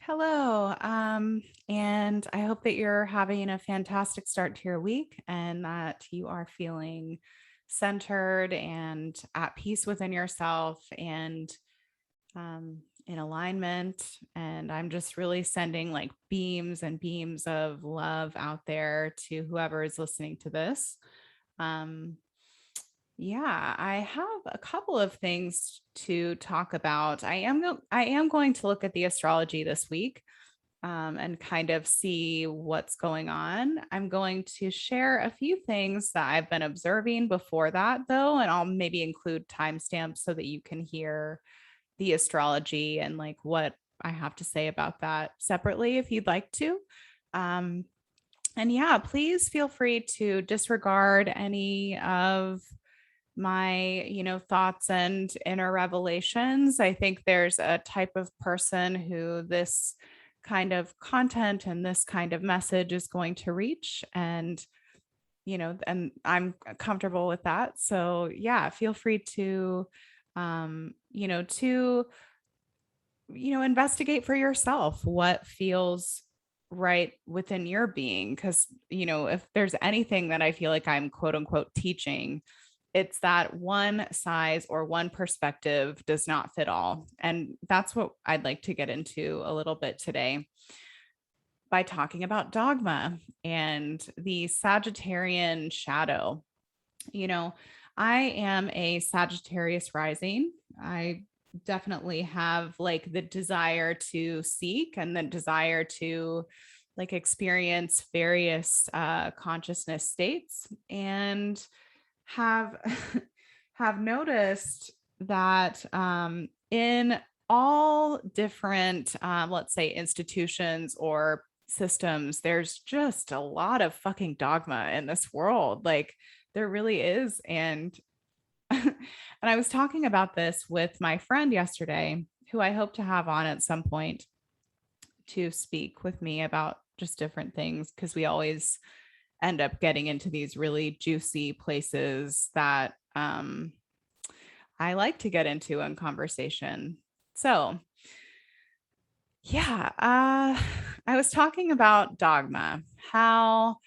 Hello. And I hope that you're having a fantastic start to your week and that you are feeling centered and at peace within yourself and in alignment. And I'm just really sending like beams and beams of love out there to whoever is listening to this. Um, yeah, I have a couple of things to talk about. I am going to look at the astrology this week and kind of see what's going on. I'm going to share a few things that I've been observing before that, though, and I'll maybe include timestamps so that you can hear the astrology and like what I have to say about that separately if you'd like to. Um, and yeah, please feel free to disregard any of my thoughts and inner revelations. I think there's a type of person who this kind of content and this kind of message is going to reach, and and I'm comfortable with that. So yeah, feel free to to investigate for yourself what feels right within your being, because if there's anything that I feel like I'm quote unquote teaching, it's that one size or one perspective does not fit all. And that's what I'd like to get into a little bit today by talking about dogma and the Sagittarian shadow. You know, I am a Sagittarius rising. I definitely have like the desire to seek and the desire to like experience various consciousness states, and have have noticed that in all different let's say institutions or systems, there's just a lot of fucking dogma in this world. Like there really is. And and I was talking about this with my friend yesterday, who I hope to have on at some point to speak with me about just different things, because we always end up getting into these really juicy places that I like to get into in conversation. So, yeah, I was talking about dogma, how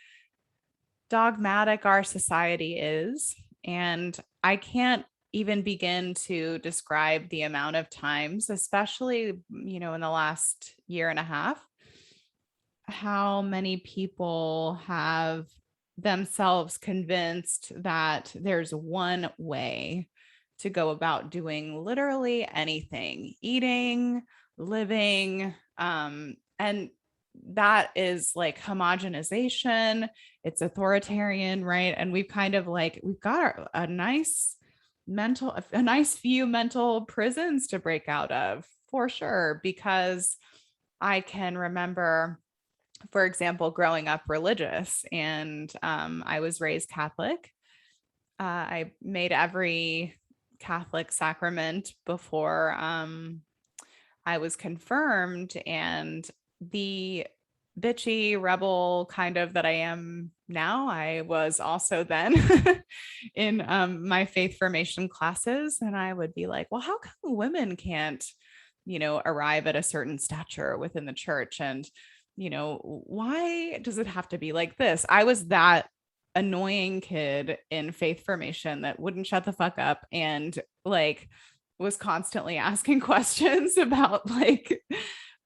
dogmatic our society is. And I can't even begin to describe the amount of times, especially, in the last year and a half, how many people have themselves convinced that there's one way to go about doing literally anything, eating, living, and that is like homogenization. It's authoritarian, right? And we've kind of like we've got a nice a nice few mental prisons to break out of, for sure, because I can remember, for example, growing up religious, and I was raised Catholic. I made every Catholic sacrament before I was confirmed, and the bitchy rebel kind of that I am now, I was also then in my faith formation classes. And I would be like, well, how come women can't, arrive at a certain stature within the church? And, why does it have to be like this? I was that annoying kid in faith formation that wouldn't shut the fuck up and like was constantly asking questions about like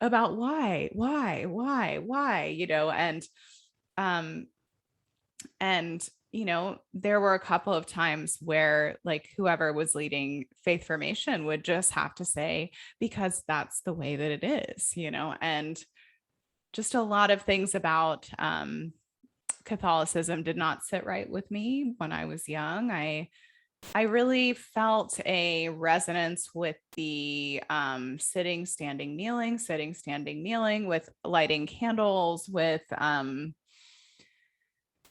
about why, um and there were a couple of times where like whoever was leading faith formation would just have to say, because that's the way that it is, and just a lot of things about Catholicism did not sit right with me when I was young. I really felt a resonance with the sitting, standing, kneeling, with lighting candles, with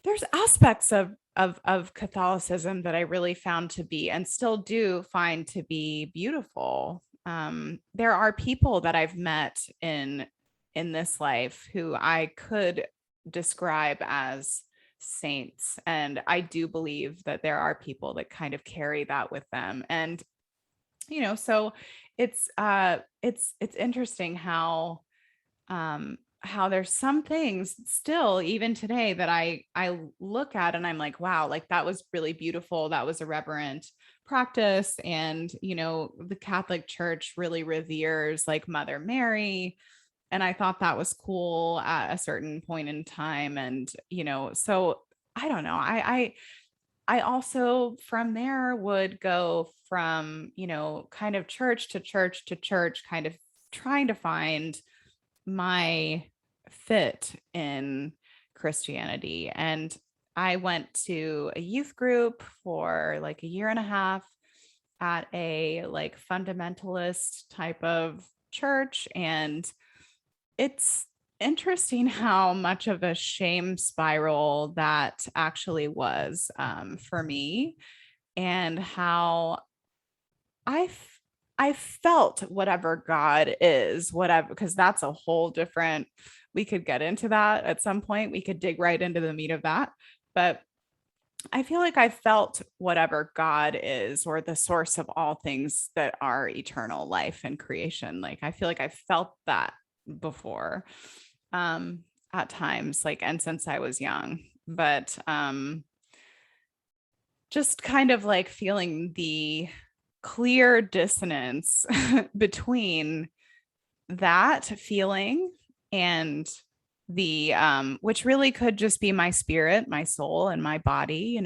there's aspects of Catholicism that I really found to be, and still do find to be, beautiful. There are people that I've met in this life who I could describe as saints, and I do believe that there are people that kind of carry that with them. And so it's interesting how how there's some things still even today that I look at and I'm like, wow, like that was really beautiful. That was a reverent practice. And, the Catholic Church really reveres like Mother Mary. And I thought that was cool at a certain point in time. And, so I don't know. I also from there would go from, kind of church to church to church, kind of trying to find my fit in Christianity. And I went to a youth group for like a year and a half at a like fundamentalist type of church. And it's interesting how much of a shame spiral that actually was for me, and how I felt whatever God is, whatever, because that's a whole different, we could get into that at some point. We could dig right into the meat of that. But I feel like I felt whatever God is, or the source of all things that are eternal life and creation. Like I feel like I felt that before at times, like, and since I was young. But just kind of like feeling the clear dissonance between that feeling and the which really could just be my spirit, my soul, and my body,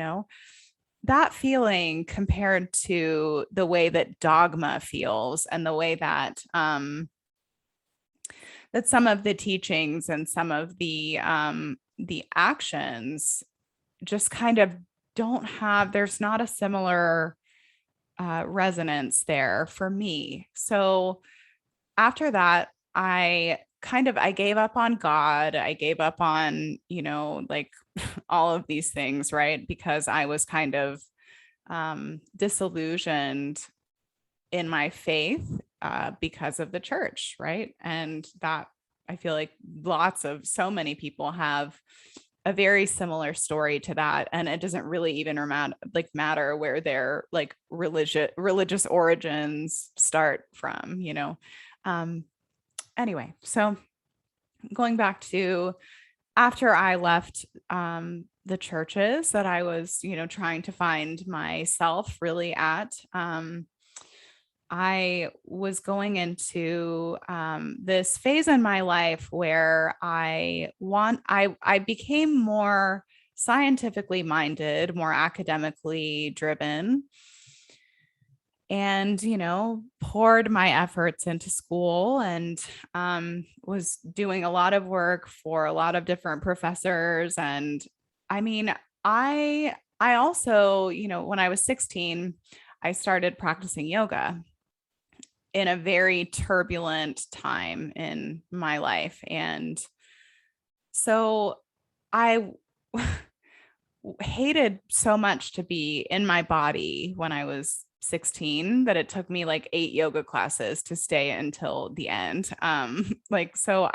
that feeling compared to the way that dogma feels, and the way that that some of the teachings and some of the actions just kind of don't have, there's not a similar resonance there for me. So after that, I gave up on God. I gave up on, like all of these things, right? Because I was kind of disillusioned in my faith because of the church, right? And that, I feel like so many people have a very similar story to that, and it doesn't really even matter where their like religious origins start from, anyway. So going back to after I left the churches that I was, trying to find myself really at, I was going into this phase in my life where I became more scientifically minded, more academically driven, and poured my efforts into school, and was doing a lot of work for a lot of different professors. And I mean, I also, when I was 16, I started practicing yoga in a very turbulent time in my life. And so I hated so much to be in my body when I was 16 that it took me like 8 yoga classes to stay until the end. So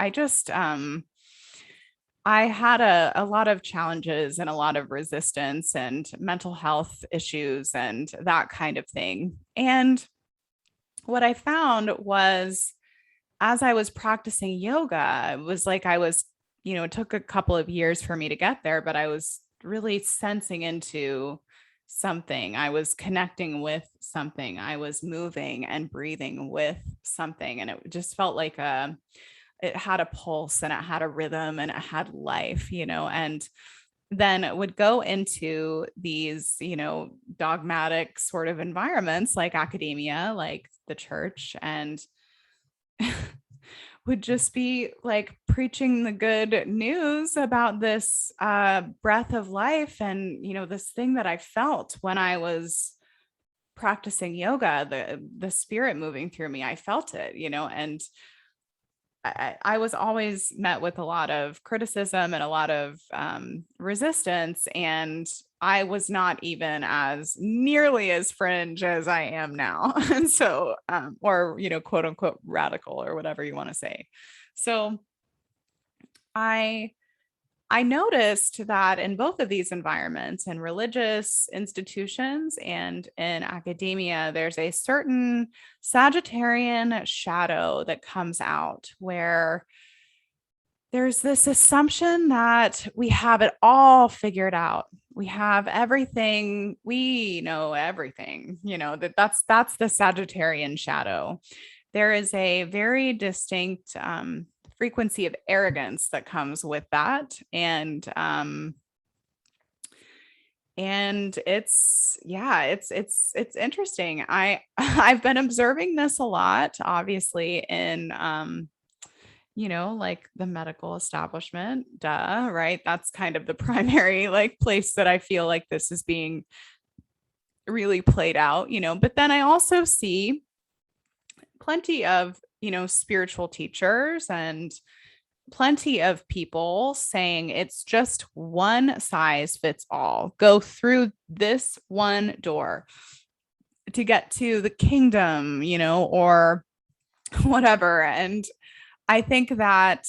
I had a lot of challenges and a lot of resistance and mental health issues and that kind of thing. And what I found was, as I was practicing yoga, it was like I was, it took a couple of years for me to get there, but I was really sensing into something. I was connecting with something. I was moving and breathing with something. And it just felt like it had a pulse, and it had a rhythm, and it had life, and then it would go into these, dogmatic sort of environments like academia, like the church, and would just be like preaching the good news about this breath of life. And, this thing that I felt when I was practicing yoga, the spirit moving through me, I felt it, and I was always met with a lot of criticism and a lot of resistance. And I was not even as nearly as fringe as I am now. And so, or, quote unquote, radical, or whatever you want to say. So I I noticed that in both of these environments, in religious institutions and in academia, there's a certain Sagittarian shadow that comes out where there's this assumption that we have it all figured out. We have everything, we know everything, that's the Sagittarian shadow. There is a very distinct frequency of arrogance that comes with that. And it's interesting. I've been observing this a lot, obviously, in like the medical establishment, right? That's kind of the primary like place that I feel like this is being really played out, but then I also see plenty of, spiritual teachers and plenty of people saying it's just one size fits all. Go through this one door to get to the kingdom, or whatever. And I think that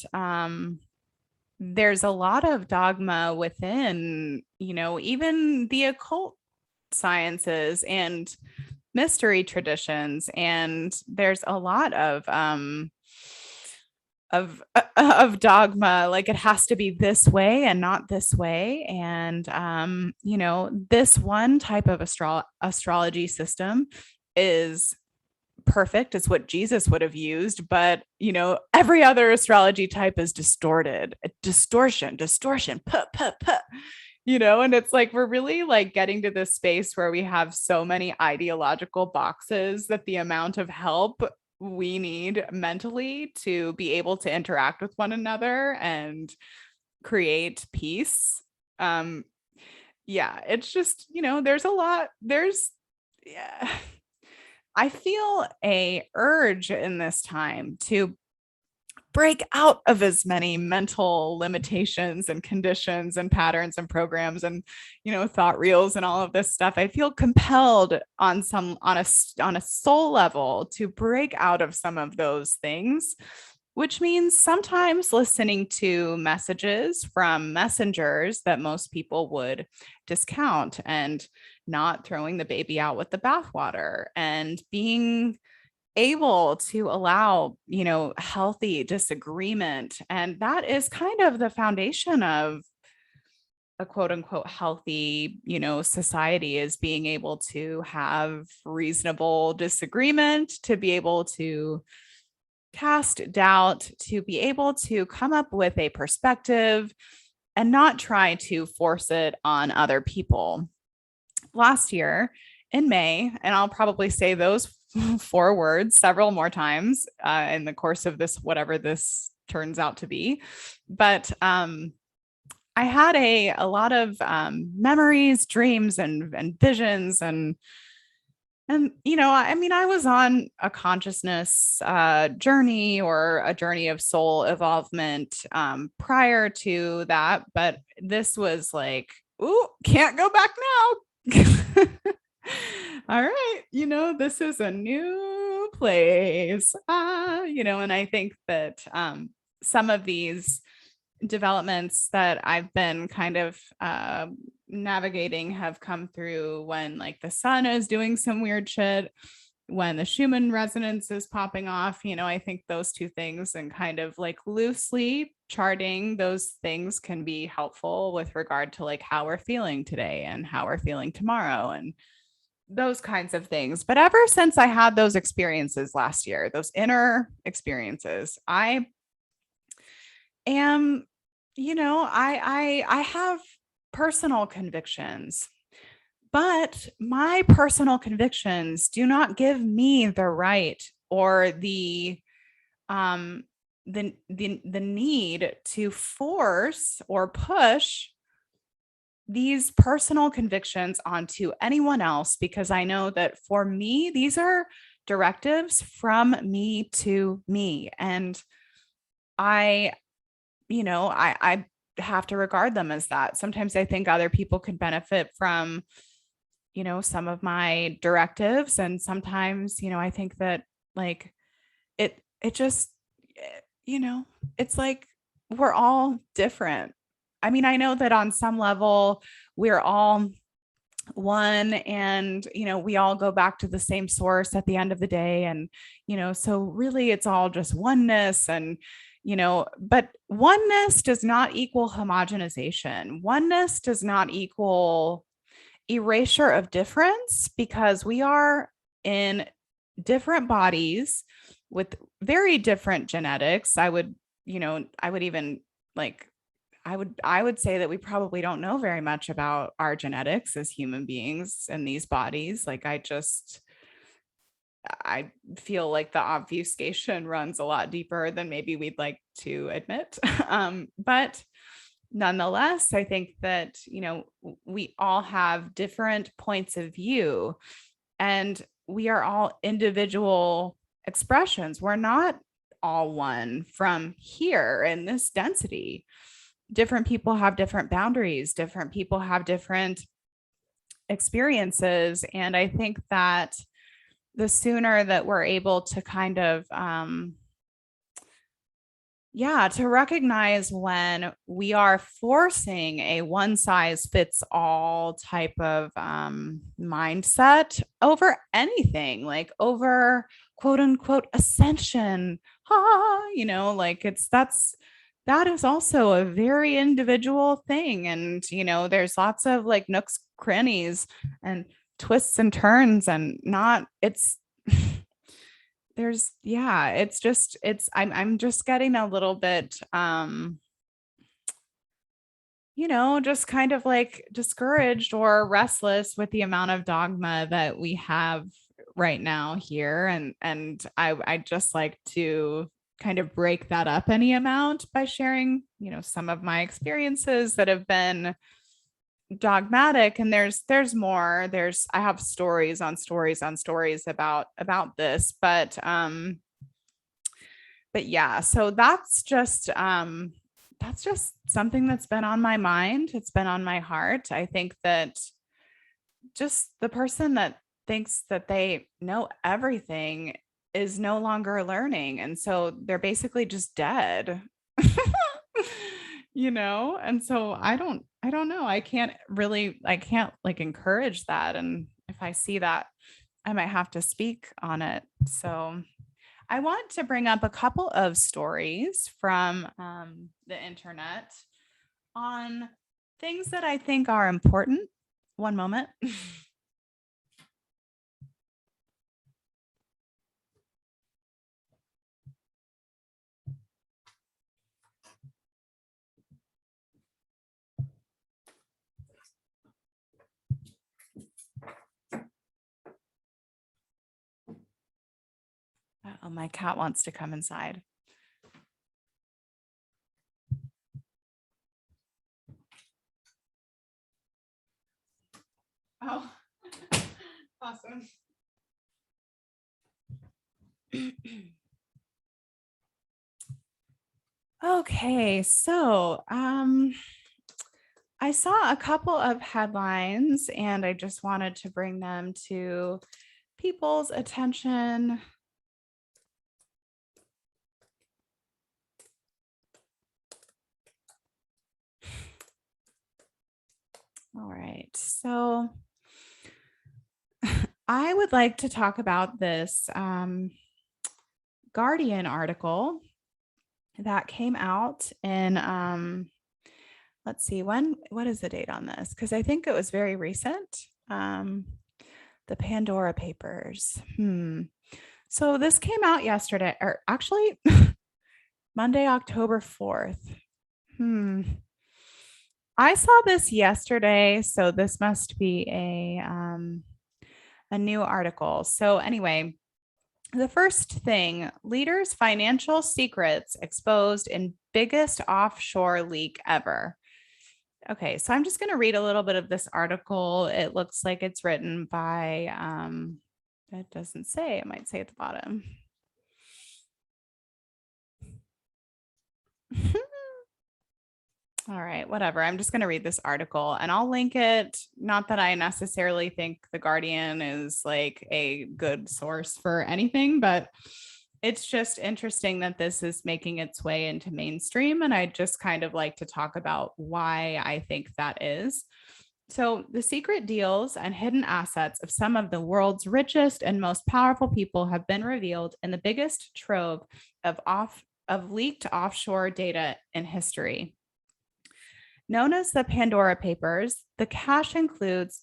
there's a lot of dogma within, even the occult sciences and mystery traditions. And there's a lot of dogma, like it has to be this way and not this way. And this one type of astrology system is perfect. It's what Jesus would have used, but every other astrology type is distorted. Distortion, and it's like we're really like getting to this space where we have so many ideological boxes that the amount of help we need mentally to be able to interact with one another and create peace. It's just, there's a lot, yeah. I feel a urge in this time to break out of as many mental limitations and conditions and patterns and programs and thought reels and all of this stuff. I feel compelled on a soul level to break out of some of those things, which means sometimes listening to messages from messengers that most people would discount and not throwing the baby out with the bathwater and being able to allow, healthy disagreement. And that is kind of the foundation of a quote unquote healthy, society, is being able to have reasonable disagreement, to be able to cast doubt, to be able to come up with a perspective and not try to force it on other people. Last year in May, and I'll probably say those 4 words several more times in the course of this, whatever this turns out to be. But I had a lot of memories, dreams, and visions, and I was on a consciousness journey, or a journey of soul evolvement prior to that, but this was like, ooh, can't go back now. All right, this is a new place. And I think that some of these developments that I've been kind of navigating have come through when like the sun is doing some weird shit, when the Schumann resonance is popping off. I think those two things, and kind of like loosely charting those things, can be helpful with regard to like how we're feeling today and how we're feeling tomorrow and those kinds of things. But ever since I had those experiences last year, those inner experiences, I am, I have personal convictions, but my personal convictions do not give me the right or the need to force or push these personal convictions onto anyone else, because I know that for me, these are directives from me to me. And I have to regard them as that. Sometimes I think other people could benefit from, some of my directives. And sometimes, I think that like it just, it's like we're all different. I mean, I know that on some level we're all one, and, we all go back to the same source at the end of the day. And, so really it's all just oneness. And, but oneness does not equal homogenization. Oneness does not equal erasure of difference, because we are in different bodies with very different genetics. I would even like, I would say that we probably don't know very much about our genetics as human beings in these bodies. I feel like the obfuscation runs a lot deeper than maybe we'd like to admit. But nonetheless, I think that, we all have different points of view, and we are all individual expressions. We're not all one from here in this density. Different people have different boundaries, different people have different experiences. And I think that the sooner that we're able to kind of to recognize when we are forcing a one size fits all type of mindset over anything, like over quote unquote ascension, that is also a very individual thing. And there's lots of like nooks, crannies, and twists and turns, and not it's I'm just getting a little bit just kind of like discouraged or restless with the amount of dogma that we have right now here. And I just like to kind of break that up any amount by sharing some of my experiences that have been dogmatic. And there's more. I have stories on stories on stories about this, but yeah, so that's just something that's been on my mind. It's been on my heart. I think that just the person that thinks that they know everything is no longer learning, and so they're basically just dead. And so I don't know. I can't like encourage that. And if I see that, I might have to speak on it. So I want to bring up a couple of stories from the internet on things that I think are important. One moment. Oh, my cat wants to come inside. Oh, awesome. Okay, so I saw a couple of headlines and I just wanted to bring them to people's attention. All right, so I would like to talk about this Guardian article that came out in, let's see, what is the date on this? Because I think it was very recent. The Pandora Papers. So this came out yesterday, or actually Monday, October 4th. I saw this yesterday, so this must be a new article. So anyway, the first thing, leaders' financial secrets exposed in biggest offshore leak ever. Okay, so I'm just going to read a little bit of this article. It looks like it's written by, it doesn't say, it might say at the bottom. All right, whatever. I'm just going to read this article and I'll link it. Not that I necessarily think The Guardian is like a good source for anything, but it's just interesting that this is making its way into mainstream. And I just kind of like to talk about why I think that is. So, the secret deals and hidden assets of some of the world's richest and most powerful people have been revealed in the biggest trove of of leaked offshore data in history. Known as the Pandora Papers, the cache includes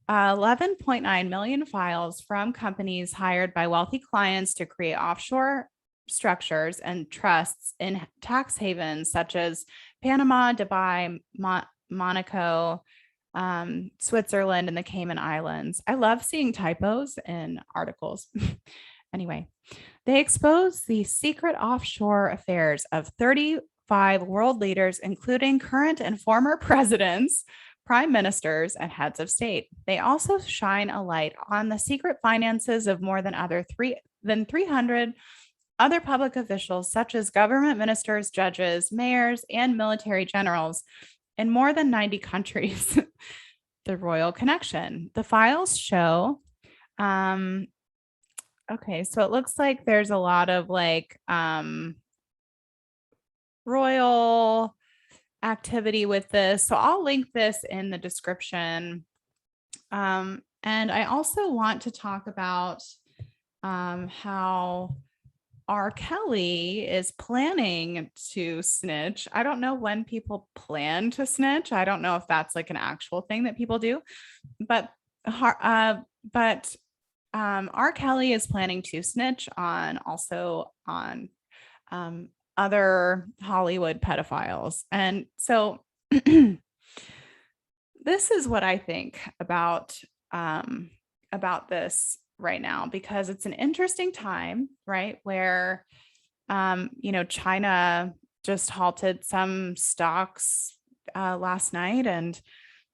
11.9 million files from companies hired by wealthy clients to create offshore structures and trusts in tax havens such as Panama, Dubai, Monaco, Switzerland, and the Cayman Islands. I love seeing typos in articles. Anyway, they expose the secret offshore affairs of 35 world leaders, including current and former presidents, prime ministers, and heads of state. They also shine a light on the secret finances of more than 300 other public officials, such as government ministers, judges, mayors, and military generals in more than 90 countries. The royal connection. The files show, okay, so it looks like there's a lot of like royal activity with this. So I'll link this in the description. And I also want to talk about how R. Kelly is planning to snitch. I don't know when people plan to snitch. I don't know if that's like an actual thing that people do, but R. Kelly is planning to snitch on other Hollywood pedophiles. And so this is what I think about this right now, because it's an interesting time, right? Where, China just halted some stocks last night, and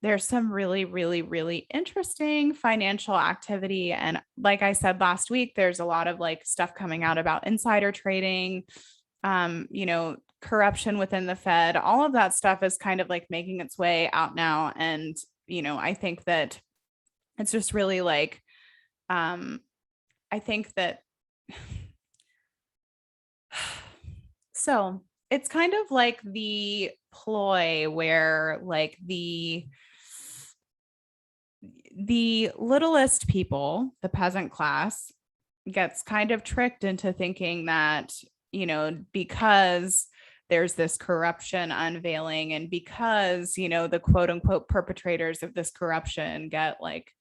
there's some really, really, really interesting financial activity. And like I said last week, there's a lot of like stuff coming out about insider trading, corruption within the Fed. All of that stuff is kind of like making its way out now. And, I think that it's just really like, I think that so it's kind of like the ploy where like the littlest people, the peasant class, gets kind of tricked into thinking that, because there's this corruption unveiling, and because, the quote unquote perpetrators of this corruption get like,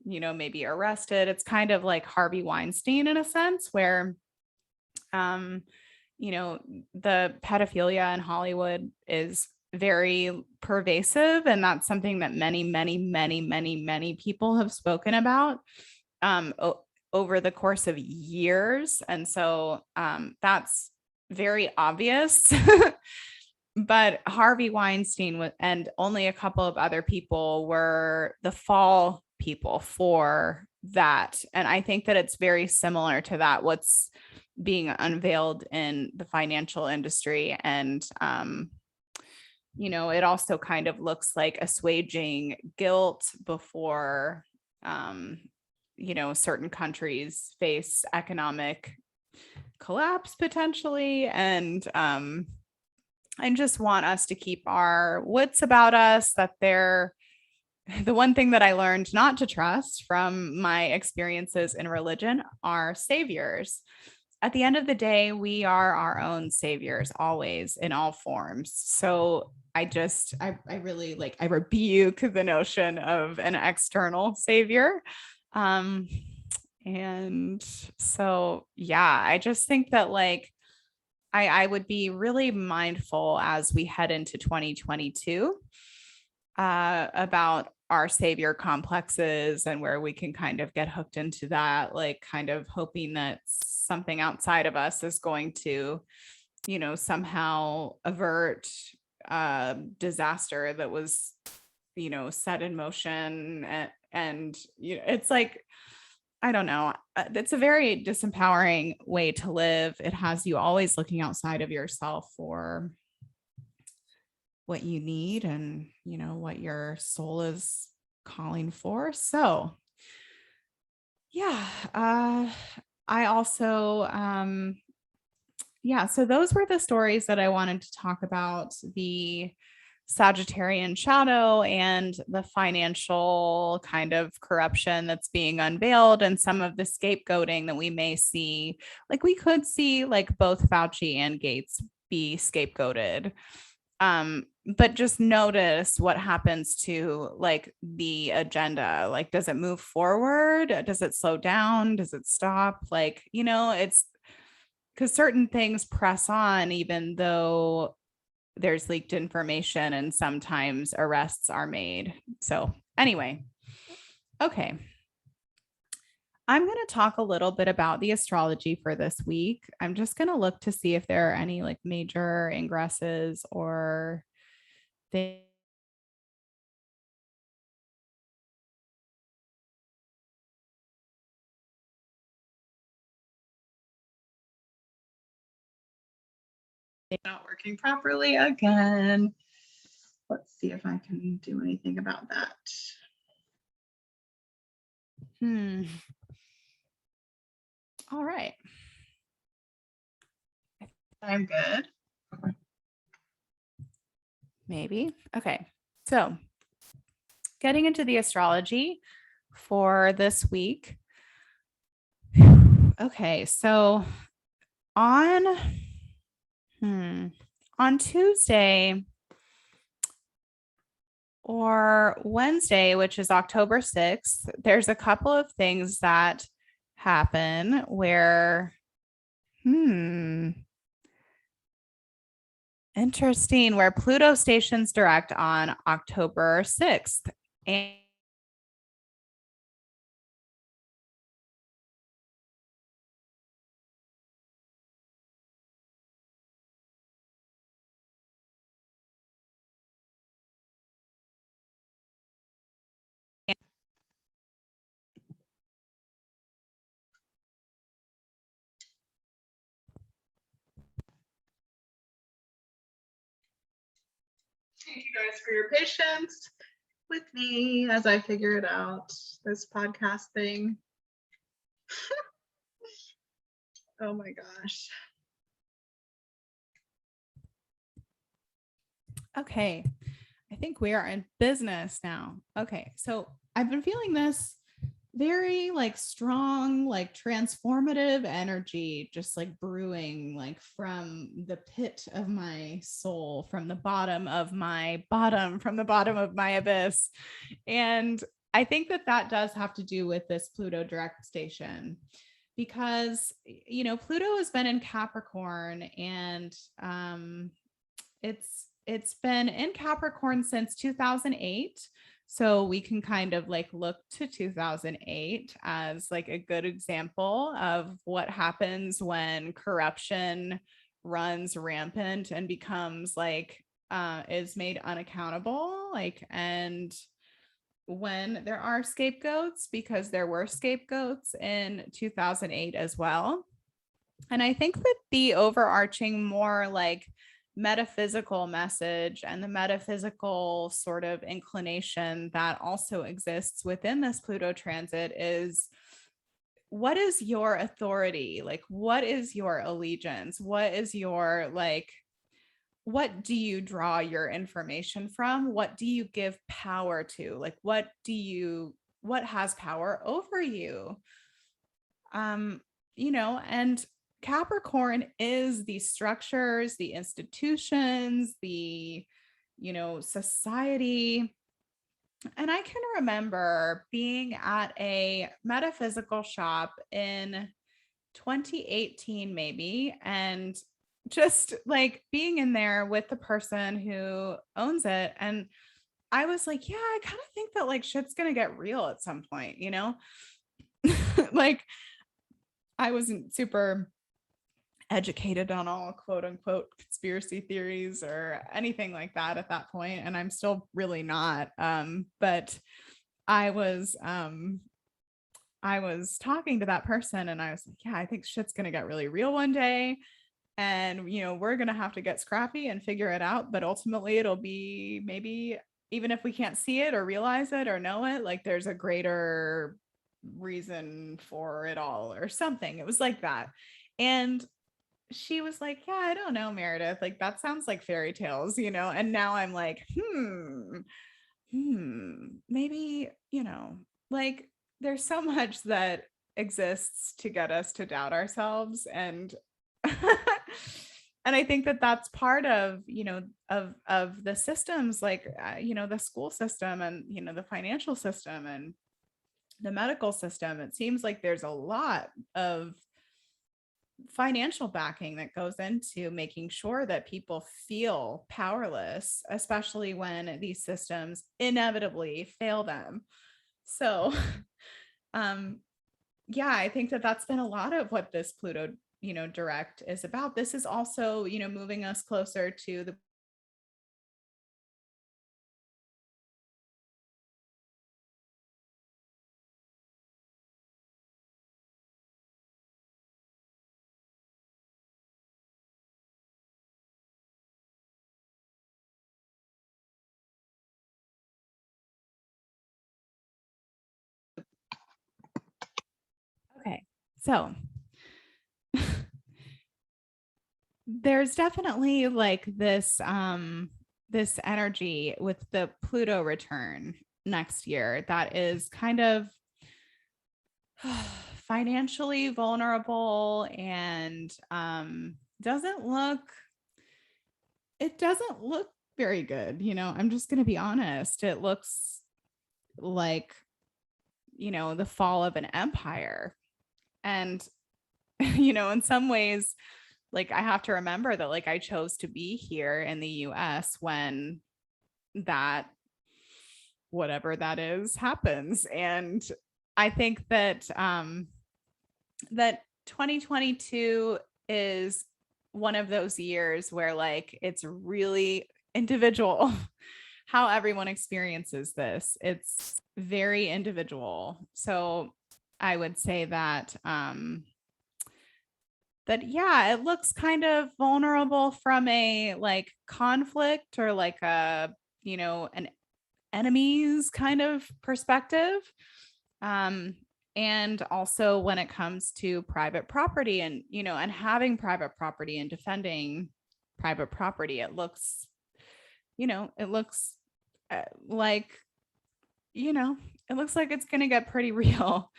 maybe arrested. It's kind of like Harvey Weinstein in a sense, where, the pedophilia in Hollywood is very pervasive. And that's something that many, many, many, many, many people have spoken about over the course of years. And so that's very obvious. But Harvey Weinstein and only a couple of other people were the fall people for that. And I think that it's very similar to that, what's being unveiled in the financial industry. And, it also kind of looks like assuaging guilt before, certain countries face economic collapse potentially. And I just want us to keep our wits about us, that the one thing that I learned not to trust from my experiences in religion are saviors. At the end of the day, we are our own saviors, always, in all forms. So I really like, I rebuke the notion of an external savior. And so, yeah, I just think that like, I would be really mindful as we head into 2022 about our savior complexes and where we can kind of get hooked into that, like kind of hoping that something outside of us is going to, somehow avert disaster that was, set in motion. And it's like, I don't know. It's a very disempowering way to live. It has you always looking outside of yourself for what you need and, what your soul is calling for. So, yeah. I also, so those were the stories that I wanted to talk about. The Sagittarian shadow and the financial kind of corruption that's being unveiled and some of the scapegoating that we may see. Like we could see like both Fauci and Gates be scapegoated. But just notice what happens to like the agenda. Like, does it move forward? Does it slow down? Does it stop? Like, it's because certain things press on, even though there's leaked information and sometimes arrests are made. So anyway, okay. I'm going to talk a little bit about the astrology for this week. I'm just going to look to see if there are any like major ingresses or things. Not working properly again. Let's see if I can do anything about that. All right. I'm good. Maybe. Okay. So getting into the astrology for this week. Okay. So on Tuesday or Wednesday, which is October 6th, there's a couple of things that happen where, interesting, where Pluto stations direct on October 6th. And thank you guys for your patience with me as I figure it out, this podcast thing. Oh my gosh. Okay. I think we are in business now. Okay. So I've been feeling this very like strong, like transformative energy, just like brewing, like from the pit of my soul, from the bottom of my bottom, from the bottom of my abyss. And I think that does have to do with this Pluto direct station because, Pluto has been in Capricorn and it's been in Capricorn since 2008. So we can kind of like look to 2008 as like a good example of what happens when corruption runs rampant and becomes like is made unaccountable, like, and when there are scapegoats, because there were scapegoats in 2008 as well. And I think that the overarching more like metaphysical message and the metaphysical sort of inclination that also exists within this Pluto transit is, what is your authority? Like, what is your allegiance? What is your like, what do you draw your information from? What do you give power to? Like, what has power over you? And Capricorn is the structures, the institutions, the, society. And I can remember being at a metaphysical shop in 2018, maybe, and just like being in there with the person who owns it. And I was like, yeah, I kind of think that like shit's going to get real at some point, like I wasn't super educated on all quote unquote conspiracy theories or anything like that at that point, and I'm still really not. But I was talking to that person and I was like, yeah, I think shit's gonna get really real one day. And we're gonna have to get scrappy and figure it out. But ultimately it'll be, maybe even if we can't see it or realize it or know it, like there's a greater reason for it all or something. It was like that. And she was like, yeah, I don't know, Meredith, like that sounds like fairy tales, and now I'm like, maybe, like there's so much that exists to get us to doubt ourselves. And and I think that that's part of, of the systems, like, the school system, and, the financial system, and the medical system. It seems like there's a lot of financial backing that goes into making sure that people feel powerless, especially when these systems inevitably fail them. So, um, yeah, I think that that's been a lot of what this Pluto, direct is about. This is also, moving us closer to the okay. So there's definitely like this energy with the Pluto return next year that is kind of financially vulnerable, and doesn't look it doesn't look very good. I'm just going to be honest. It looks like, the fall of an empire. And in some ways, like, I have to remember that, like, I chose to be here in the US when that, whatever that is, happens. And I think that that 2022 is one of those years where, like, it's really individual how everyone experiences this. It's very individual. So I would say that yeah, it looks kind of vulnerable from a like conflict, or like a, an enemies kind of perspective. um and also when it comes to private property, and, and having private property and defending private property, it looks like, it looks like it's going to get pretty real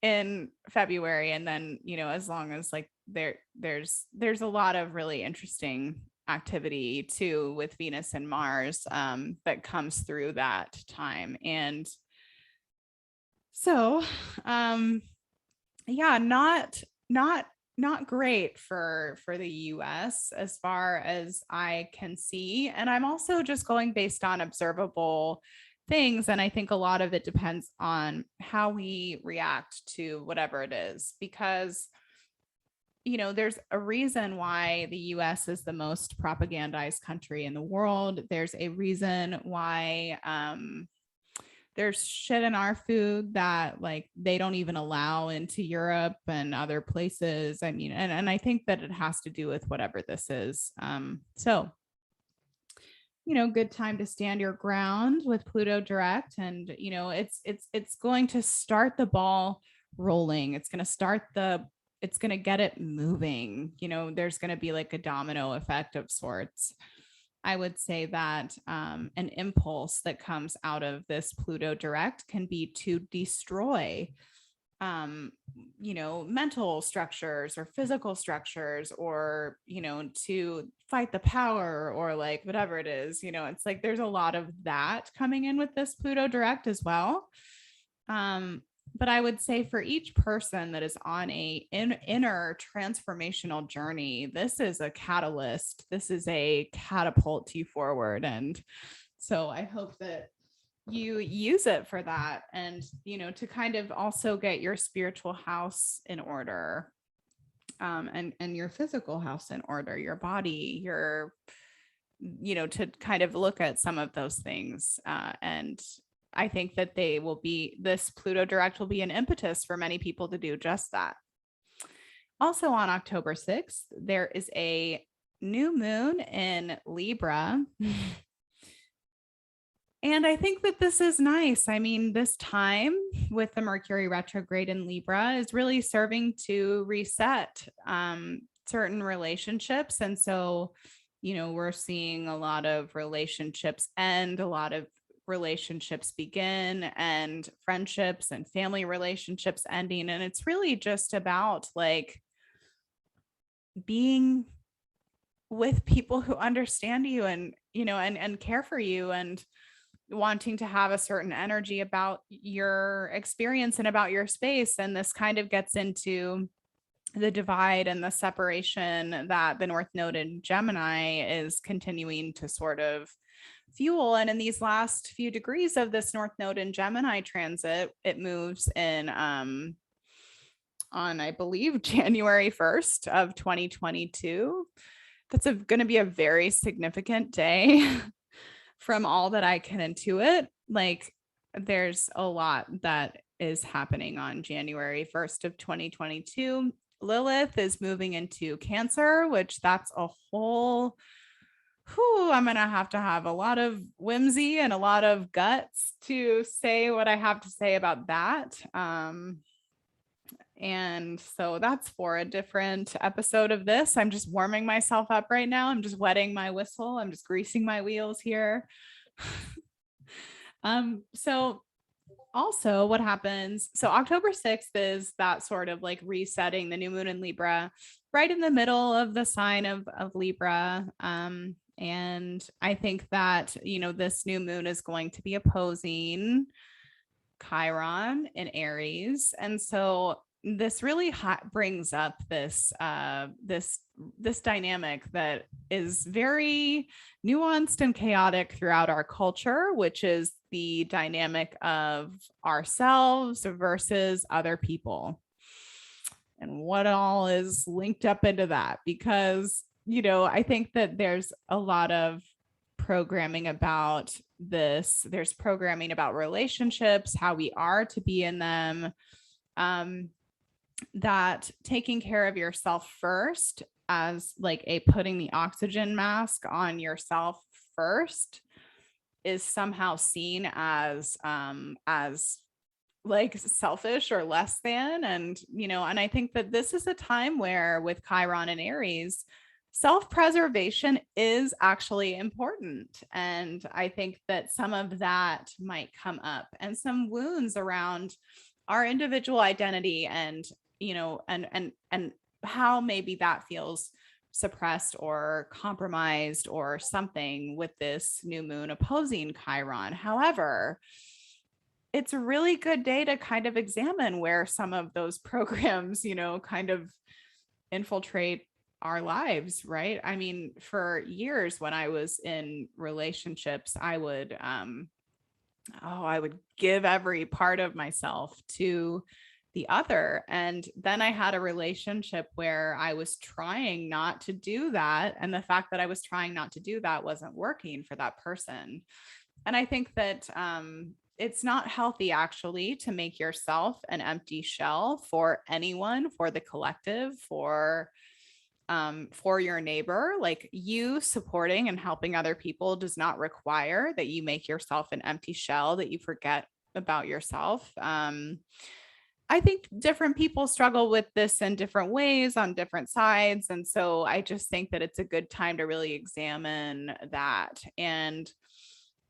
in February. And then, as long as, like, there's a lot of really interesting activity too with Venus and Mars that comes through that time. And so, yeah, not great for the US as far as I can see. And I'm also just going based on observable things, and I think a lot of it depends on how we react to whatever it is, because there's a reason why the US is the most propagandized country in the world. There's a reason why there's shit in our food that, like, they don't even allow into Europe and other places. I mean, and I think that it has to do with whatever this is. So, good time to stand your ground with Pluto direct. And, it's going to start the ball rolling. It's going to get it moving. There's going to be like a domino effect of sorts. I would say that an impulse that comes out of this Pluto direct can be to destroy, mental structures or physical structures, or, to fight the power, or like whatever it is. It's like there's a lot of that coming in with this Pluto direct as well. But I would say for each person that is on a inner transformational journey, this is a catalyst. This is a catapult you forward. And so I hope that you use it for that, and, to kind of also get your spiritual house in order, and your physical house in order, your body, to kind of look at some of those things. And I think that this Pluto direct will be an impetus for many people to do just that. Also on October 6th, there is a new moon in Libra. And I think that this is nice. I mean, this time with the Mercury retrograde in Libra is really serving to reset, certain relationships. And so, we're seeing a lot of relationships end, a lot of relationships begin, and friendships and family relationships ending. And it's really just about like being with people who understand you and, and care for you, and wanting to have a certain energy about your experience and about your space. And this kind of gets into the divide and the separation that the North Node in Gemini is continuing to sort of fuel. And in these last few degrees of this North Node in Gemini transit, it moves in on, I believe, January 1st of 2022. That's going to be a very significant day from all that I can intuit. Like, there's a lot that is happening on January 1st of 2022. Lilith is moving into Cancer, which that's a whole, I'm going to have a lot of whimsy and a lot of guts to say what I have to say about that. And so that's for a different episode of this. I'm just warming myself up right now. I'm just wetting my whistle. I'm just greasing my wheels here. So also what happens, so October 6th is that sort of like resetting, the new moon in Libra, right in the middle of the sign of Libra. And I think that, this new moon is going to be opposing Chiron in Aries. And so this really brings up this dynamic that is very nuanced and chaotic throughout our culture, which is the dynamic of ourselves versus other people, and what all is linked up into that. Because, I think that there's a lot of programming about this. There's programming about relationships, how we are to be in them, that taking care of yourself first, as like a putting the oxygen mask on yourself first, is somehow seen as like selfish or less than. And, and I think that this is a time where, with Chiron and Aries, self-preservation is actually important. And I think that some of that might come up, and some wounds around our individual identity, and, and how maybe that feels suppressed or compromised or something with this new moon opposing Chiron. However, it's a really good day to kind of examine where some of those programs, kind of infiltrate our lives, right? I mean, for years when I was in relationships, I would give every part of myself to the other. And then I had a relationship where I was trying not to do that. And the fact that I was trying not to do that wasn't working for that person. And I think that it's not healthy, actually, to make yourself an empty shell for anyone, for the collective, for your neighbor. Like, you supporting and helping other people does not require that you make yourself an empty shell, that you forget about yourself. I think different people struggle with this in different ways on different sides. And so I just think that it's a good time to really examine that. And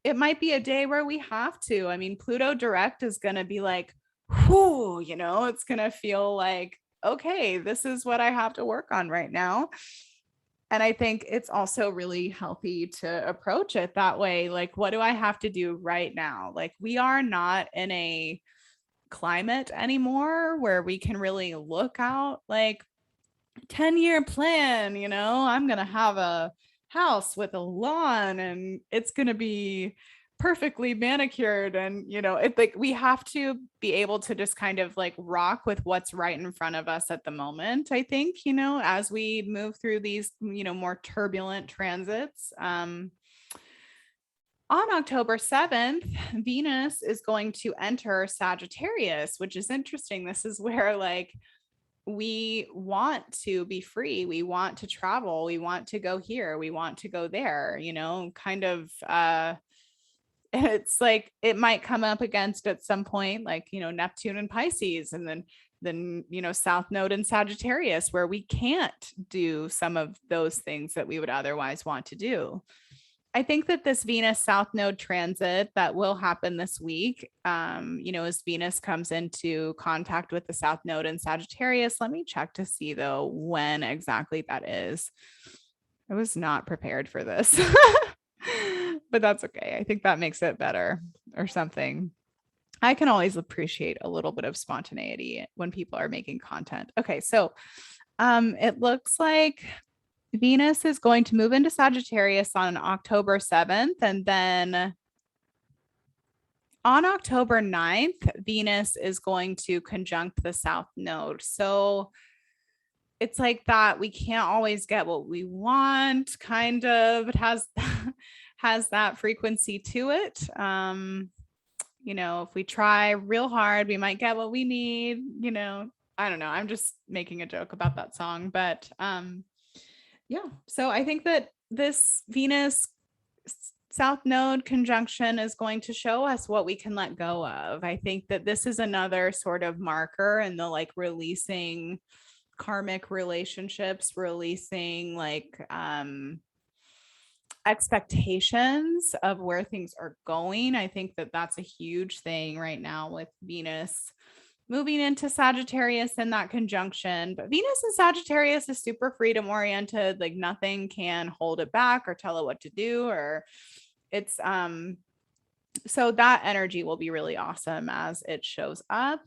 it might be a day where we have to. I mean, Pluto direct is going to be like, whoo, it's going to feel like, okay, this is what I have to work on right now. And I think it's also really healthy to approach it that way. Like, what do I have to do right now? Like, we are not in a climate anymore where we can really look out like 10-year plan, I'm going to have a house with a lawn and it's going to be perfectly manicured. And, it's like we have to be able to just kind of like rock with what's right in front of us at the moment, I think, as we move through these, more turbulent transits. On October 7th, Venus is going to enter Sagittarius, which is interesting. This is where like we want to be free. We want to travel. We want to go here. We want to go there, kind of, it's like, it might come up against at some point, like, Neptune and Pisces, and then then, South Node in Sagittarius, where we can't do some of those things that we would otherwise want to do. I think that this Venus South Node transit that will happen this week, as Venus comes into contact with the South Node in Sagittarius. Let me check to see, though, when exactly that is. I was not prepared for this, but that's okay. I think that makes it better or something. I can always appreciate a little bit of spontaneity when people are making content. Okay, so it looks like Venus is going to move into Sagittarius on October 7th. And then on October 9th, Venus is going to conjunct the South Node. So it's like that. We can't always get what we want, kind of. It has that frequency to it. If we try real hard, we might get what we need. I don't know. I'm just making a joke about that song, but yeah. So I think that this Venus South Node conjunction is going to show us what we can let go of. I think that this is another sort of marker in the releasing karmic relationships, releasing expectations of where things are going. I think that that's a huge thing right now with Venus moving into Sagittarius in that conjunction. But Venus in Sagittarius is super freedom oriented. Nothing can hold it back or tell it what to do, or it's so that energy will be really awesome as it shows up.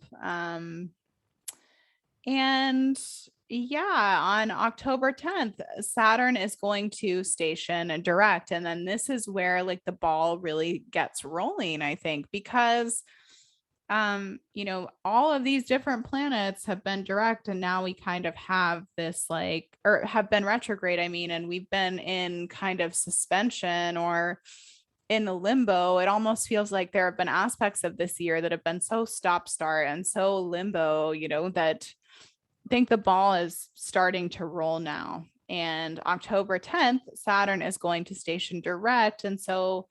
And yeah, on October 10th, Saturn is going to station direct. And then this is where the ball really gets rolling, I think, because all of these different planets have been direct, and now we kind of have this or have been retrograde, and we've been in kind of suspension or in the limbo. It almost feels like there have been aspects of this year that have been so stop start and so limbo, that I think the ball is starting to roll now. And October 10th, Saturn is going to station direct. And so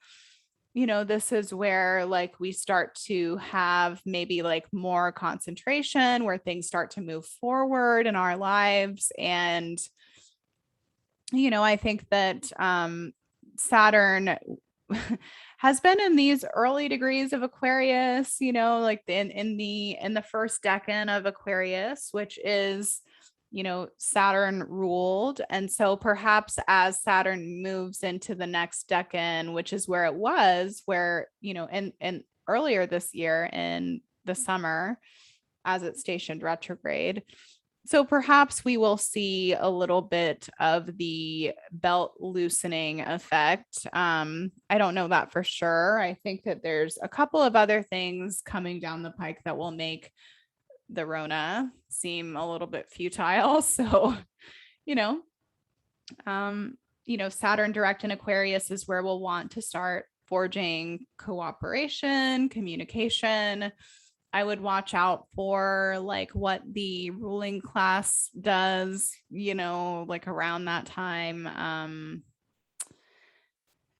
this is where we start to have maybe more concentration, where things start to move forward in our lives. And, I think that Saturn has been in these early degrees of Aquarius, in the first decan of Aquarius, which is Saturn ruled. And so perhaps as Saturn moves into the next decan, which is where it was, where, and earlier this year in the summer, as it stationed retrograde. So perhaps we will see a little bit of the belt loosening effect. I don't know that for sure. I think that there's a couple of other things coming down the pike that will make the Rona seem a little bit futile. So, Saturn direct in Aquarius is where we'll want to start forging cooperation, communication. I would watch out for what the ruling class does, around that time.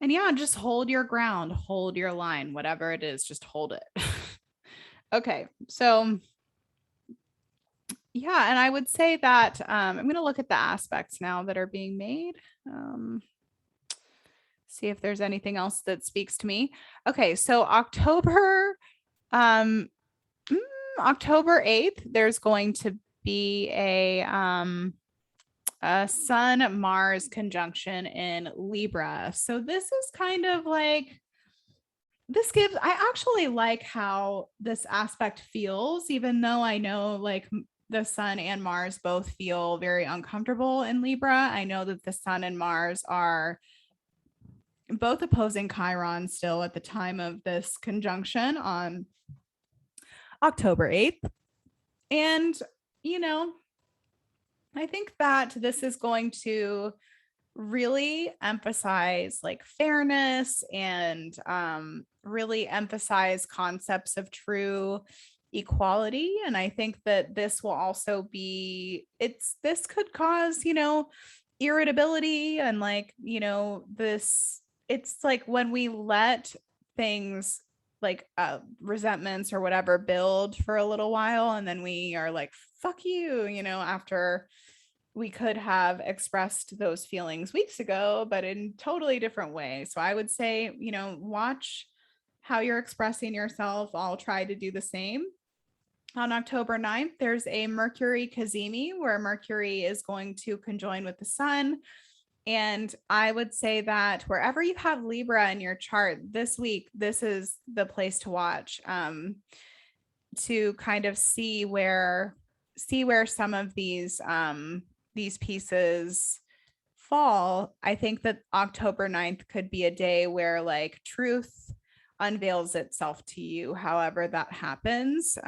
And yeah, just hold your ground, hold your line, whatever it is, just hold it. Okay. So yeah, and I would say that I'm going to look at the aspects now that are being made. See if there's anything else that speaks to me. Okay, so October 8th, there's going to be a Sun-Mars conjunction in Libra. So this is kind of I actually like how this aspect feels, even though I know the Sun and Mars both feel very uncomfortable in Libra. I know that the Sun and Mars are both opposing Chiron still at the time of this conjunction on October 8th. And, I think that this is going to really emphasize fairness and really emphasize concepts of true equality. And I think that this will also be, this could cause, irritability and this, it's when we let things like resentments or whatever build for a little while, and then we are like, fuck you, after we could have expressed those feelings weeks ago, but in totally different way. So I would say, watch how you're expressing yourself. I'll try to do the same. On October 9th, there's a Mercury Cazimi where Mercury is going to conjoin with the sun. And I would say that wherever you have Libra in your chart this week, this is the place to watch, to kind of see where some of these pieces fall. I think that October 9th could be a day where like truth unveils itself to you, however that happens.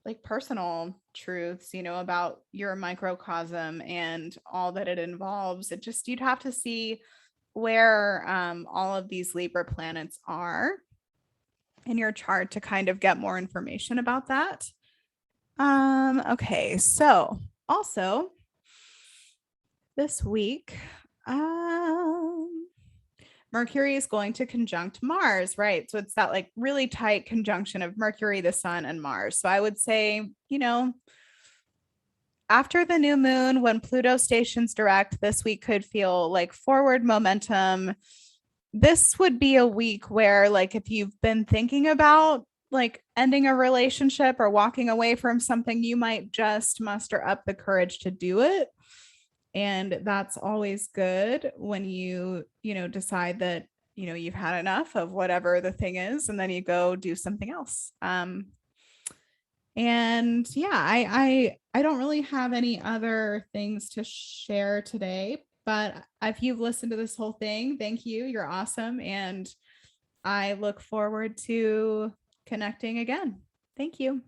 Like personal truths, about your microcosm and all that it involves. You'd have to see where all of these Libra planets are in your chart to kind of get more information about that. Okay, so also this week, Mercury is going to conjunct Mars, right? So it's that like really tight conjunction of Mercury, the sun, and Mars. So I would say, after the new moon, when Pluto stations direct, this week could feel like forward momentum. This would be a week where, like, if you've been thinking about like ending a relationship or walking away from something, you might just muster up the courage to do it. And that's always good when you decide that, you've had enough of whatever the thing is, and then you go do something else. And yeah, I don't really have any other things to share today, but if you've listened to this whole thing, thank you. You're awesome. And I look forward to connecting again. Thank you.